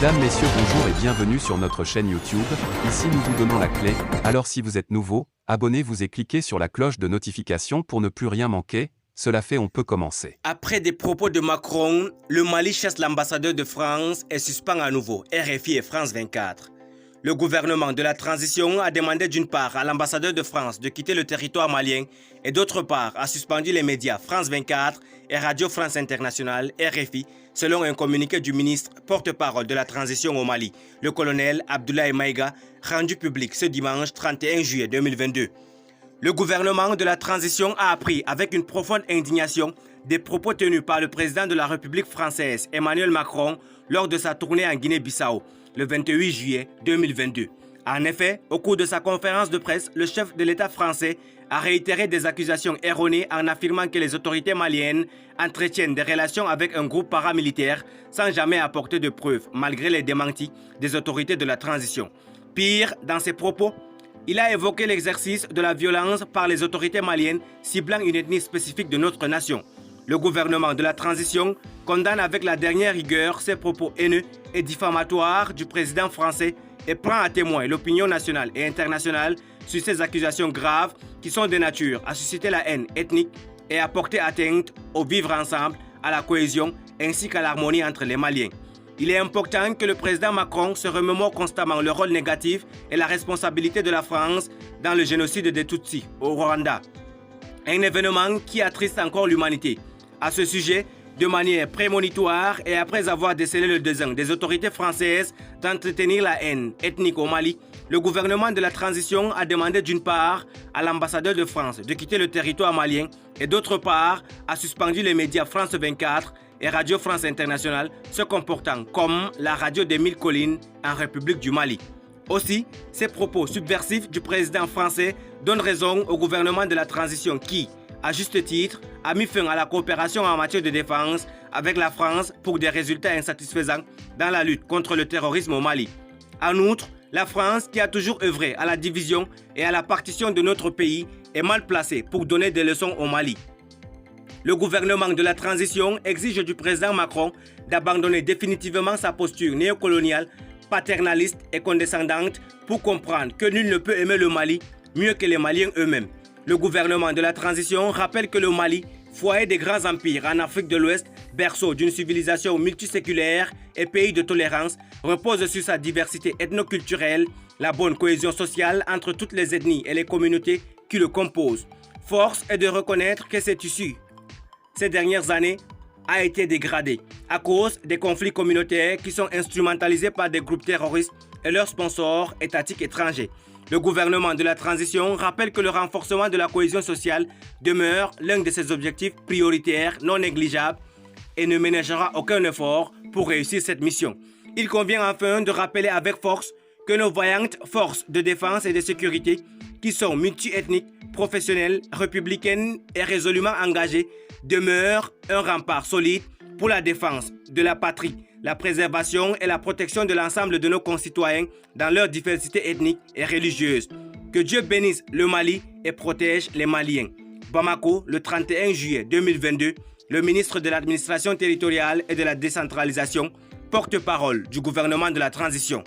Mesdames, Messieurs, bonjour et bienvenue sur notre chaîne YouTube. Ici nous vous donnons la clé, alors si vous êtes nouveau, abonnez-vous et cliquez sur la cloche de notification pour ne plus rien manquer. Cela fait, on peut commencer. Après des propos de Macron, le Mali chasse l'ambassadeur de France et suspend à nouveau RFI et France 24. Le gouvernement de la transition a demandé d'une part à l'ambassadeur de France de quitter le territoire malien et d'autre part a suspendu les médias France 24 et Radio France Internationale RFI selon un communiqué du ministre porte-parole de la transition au Mali, le colonel Abdoulaye Maïga, rendu public ce dimanche 31 juillet 2022. Le gouvernement de la transition a appris avec une profonde indignation des propos tenus par le président de la République française Emmanuel Macron lors de sa tournée en Guinée-Bissau le 28 juillet 2022. En effet, au cours de sa conférence de presse, le chef de l'État français a réitéré des accusations erronées en affirmant que les autorités maliennes entretiennent des relations avec un groupe paramilitaire sans jamais apporter de preuves, malgré les démentis des autorités de la transition. Pire, dans ses propos, il a évoqué l'exercice de la violence par les autorités maliennes ciblant une ethnie spécifique de notre nation. Le gouvernement de la transition condamne avec la dernière rigueur ces propos haineux et diffamatoires du président français et prend à témoin l'opinion nationale et internationale sur ces accusations graves qui sont de nature à susciter la haine ethnique et à porter atteinte au vivre ensemble, à la cohésion ainsi qu'à l'harmonie entre les Maliens. Il est important que le président Macron se remémore constamment le rôle négatif et la responsabilité de la France dans le génocide des Tutsis au Rwanda. Un événement qui attriste encore l'humanité. À ce sujet, de manière prémonitoire et après avoir décelé le désir des autorités françaises d'entretenir la haine ethnique au Mali, le gouvernement de la transition a demandé d'une part à l'ambassadeur de France de quitter le territoire malien et d'autre part a suspendu les médias France 24 et Radio France Internationale se comportant comme la radio des Mille Collines en République du Mali. Aussi, ces propos subversifs du président français donnent raison au gouvernement de la transition qui, à juste titre, a mis fin à la coopération en matière de défense avec la France pour des résultats insatisfaisants dans la lutte contre le terrorisme au Mali. En outre, la France, qui a toujours œuvré à la division et à la partition de notre pays, est mal placée pour donner des leçons au Mali. Le gouvernement de la transition exige du président Macron d'abandonner définitivement sa posture néocoloniale, paternaliste et condescendante pour comprendre que nul ne peut aimer le Mali mieux que les Maliens eux-mêmes. Le gouvernement de la transition rappelle que le Mali, foyer des grands empires en Afrique de l'Ouest, berceau d'une civilisation multiséculaire et pays de tolérance, repose sur sa diversité ethnoculturelle, la bonne cohésion sociale entre toutes les ethnies et les communautés qui le composent. Force est de reconnaître que cet tissu, ces dernières années, a été dégradé à cause des conflits communautaires qui sont instrumentalisés par des groupes terroristes et leurs sponsors étatiques étrangers. Le gouvernement de la transition rappelle que le renforcement de la cohésion sociale demeure l'un de ses objectifs prioritaires non négligeables et ne ménagera aucun effort pour réussir cette mission. Il convient enfin de rappeler avec force que nos vaillantes forces de défense et de sécurité, qui sont multiethniques, professionnelles, républicaines et résolument engagées, demeurent un rempart solide pour la défense de la patrie, la préservation et la protection de l'ensemble de nos concitoyens dans leur diversité ethnique et religieuse. Que Dieu bénisse le Mali et protège les Maliens. Bamako, le 31 juillet 2022, le ministre de l'administration territoriale et de la décentralisation, porte-parole du gouvernement de la transition.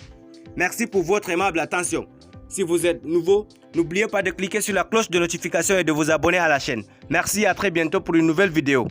Merci pour votre aimable attention. Si vous êtes nouveau, n'oubliez pas de cliquer sur la cloche de notification et de vous abonner à la chaîne. Merci et à très bientôt pour une nouvelle vidéo.